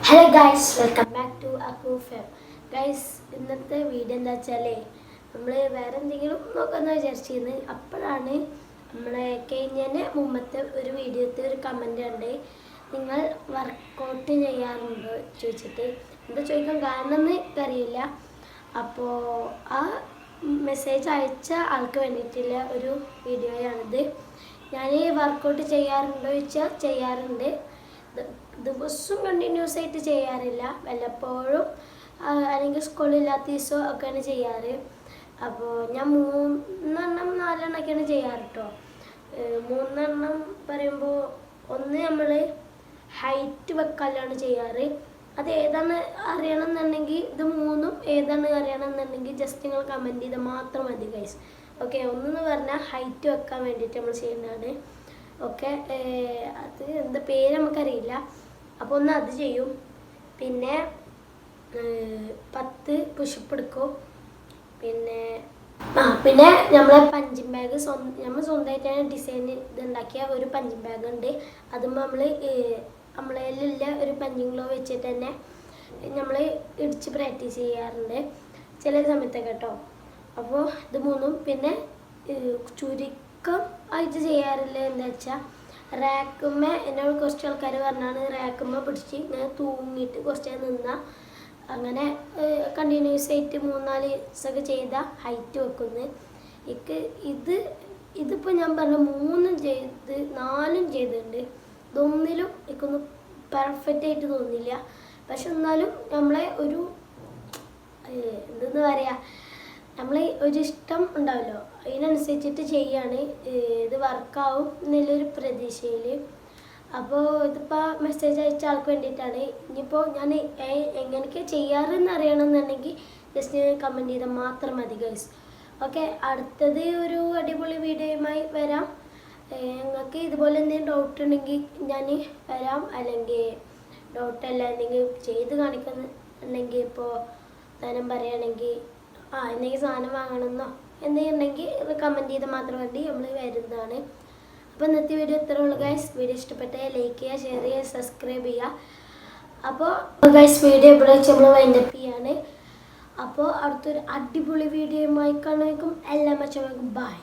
Hello guys, welcome back to അക്കൂഫം. Guys, ഇന്നത്തെ video എന്താ വെച്ചാൽ നമ്മൾ വേറെ എന്തെങ്കിലും നോക്കാമെന്ന് വിചാരിച്ചിരുന്നു. അപ്പോഴാണ് നമ്മളെ കഴിഞ്ഞതിൻ്റെ മുമ്പത്തെ ഒരു വീഡിയോത്തെ ഒരു കമൻ്റ് ഉണ്ട്, നിങ്ങൾ വർക്കൗട്ട് ചെയ്യാറുണ്ടോ ചോദിച്ചിട്ട്. എന്താ ചോദിക്കാൻ കാരണം എന്ന് അറിയില്ല. അപ്പോൾ ആ മെസ്സേജ് അയച്ച ആൾക്ക് വേണ്ടിയിട്ടുള്ള ഒരു വീഡിയോയാണിത്. ഞാൻ വർക്കൗട്ട് ചെയ്യാറുണ്ടോ ചോദിച്ചാൽ ചെയ്യാറുണ്ട്. ദിവസവും കണ്ടിന്യൂസ് ആയിട്ട് ചെയ്യാറില്ല, വല്ലപ്പോഴും അല്ലെങ്കിൽ സ്കൂളില്ലാത്ത ദിവസം ഒക്കെയാണ് ചെയ്യാറ്. അപ്പോൾ ഞാൻ 3-4 ചെയ്യാറ് കേട്ടോ. 3 പറയുമ്പോൾ ഒന്ന് നമ്മൾ ഹൈറ്റ് വെക്കാനാണ് ചെയ്യാറ്. അത് ഏതാണ് അറിയണമെന്നുണ്ടെങ്കിൽ, ഇത് 3 ഏതാണ് അറിയണമെന്നുണ്ടെങ്കിൽ ജസ്റ്റ് നിങ്ങൾ കമൻറ്റ് ചെയ്താൽ മാത്രം മതി ഗൈസ്. ഓക്കെ, ഒന്നെന്ന് പറഞ്ഞാൽ ഹൈറ്റ് വെക്കാൻ വേണ്ടിയിട്ട് നമ്മൾ ചെയ്യുന്നതാണ്. ഓക്കെ, അത് എന്താ പേര് നമുക്കറിയില്ല. അപ്പോൾ ഒന്ന് അത് ചെയ്യും. പിന്നെ 10 പുഷപ്പ് എടുക്കും. പിന്നെ നമ്മളെ പഞ്ചിങ് ബാഗ് നമ്മൾ സ്വന്തമായിട്ടാണ് ഡിസൈൻ ഇതുണ്ടാക്കിയ ഒരു പഞ്ചിങ് ബാഗ് ഉണ്ട്. അതുമ്പോൾ നമ്മളതിലുള്ള ഒരു പഞ്ചിങ് ഗ്ലോ വെച്ചിട്ട് തന്നെ നമ്മൾ ഇടിച്ച് പ്രാക്ടീസ് ചെയ്യാറുണ്ട് ചില സമയത്തൊക്കെ കേട്ടോ. അപ്പോൾ ഇത് 3. പിന്നെ ചുരുക്കം ആയിട്ട് ചെയ്യാറില്ല. എന്താ വെച്ചാൽ റാക്കുമ്മ എന്നോട് കുറച്ച് ആൾക്കാർ പറഞ്ഞാണ് റാക്കുമ്മ പിടിച്ച് ഇങ്ങനെ തൂങ്ങിയിട്ട് കുറച്ച് നിന്നാൽ അങ്ങനെ കണ്ടിന്യൂസ് ആയിട്ട് 3-4 ദിവസമൊക്കെ ചെയ്താൽ ഹൈറ്റ് വെക്കുന്നത്. ഇതിപ്പോൾ ഞാൻ പറഞ്ഞ 3 ചെയ്ത് 4 ചെയ്തിട്ടുണ്ട്. ഇതൊന്നിലും എനിക്കൊന്നും പെർഫെക്റ്റ് ആയിട്ട് തോന്നില്ല. പക്ഷെ എന്നാലും നമ്മളെ ഒരു എന്തെന്ന് പറയുക, നമ്മൾ ഒരു ഇഷ്ടം ഉണ്ടാവല്ലോ, അതിനനുസരിച്ചിട്ട് ചെയ്യാണ്. ഇത് വർക്കാവും എന്നുള്ളൊരു പ്രതീക്ഷയിൽ. അപ്പോൾ ഇതിപ്പോൾ മെസ്സേജ് അയച്ച ആൾക്ക് വേണ്ടിയിട്ടാണ്. ഇനിയിപ്പോൾ ഞാൻ എങ്ങനെയൊക്കെ ചെയ്യാറെന്ന് അറിയണമെന്നുണ്ടെങ്കിൽ ജസ്റ്റ് കമൻറ്റ് ചെയ്താൽ മാത്രം മതി ഗൈസ്. ഓക്കെ, അടുത്തത് ഒരു അടിപൊളി വീഡിയോയുമായി വരാം. നിങ്ങൾക്ക് ഇതുപോലെ എന്തെങ്കിലും ഡൗട്ട് ഉണ്ടെങ്കിൽ ഞാൻ വരാം. അല്ലെങ്കിൽ ഡൗട്ടല്ല എന്തെങ്കിലും ചെയ്ത് കാണിക്കുന്നുണ്ടെങ്കിൽ, ഇപ്പോൾ സാധനം പറയുകയാണെങ്കിൽ എന്തെങ്കിലും സാധനം വാങ്ങണമെന്നോ എന്തെങ്കിലും ഉണ്ടെങ്കിൽ ഇത് കമൻറ്റ് ചെയ്ത് മാത്രം വേണ്ടി നമ്മൾ വരുന്നതാണ്. അപ്പോൾ ഇന്നത്തെ വീഡിയോ ഇത്രേ ഉള്ളൂ ഗൈസ്. വീഡിയോ ഇഷ്ടപ്പെട്ടാൽ ലൈക്ക് ചെയ്യുക, ഷെയർ ചെയ്യുക, സബ്സ്ക്രൈബ് ചെയ്യുക. അപ്പോൾ ഗൈസ്, വീഡിയോ ഇവിടെ വെച്ച് നമ്മൾ വൈൻഡപ്പ് ചെയ്യാണ്. അപ്പോൾ അടുത്തൊരു അടിപൊളി വീഡിയോയുമായി കാണുമായിരിക്കും. എല്ലാ മച്ചമാർക്കും ബൈ.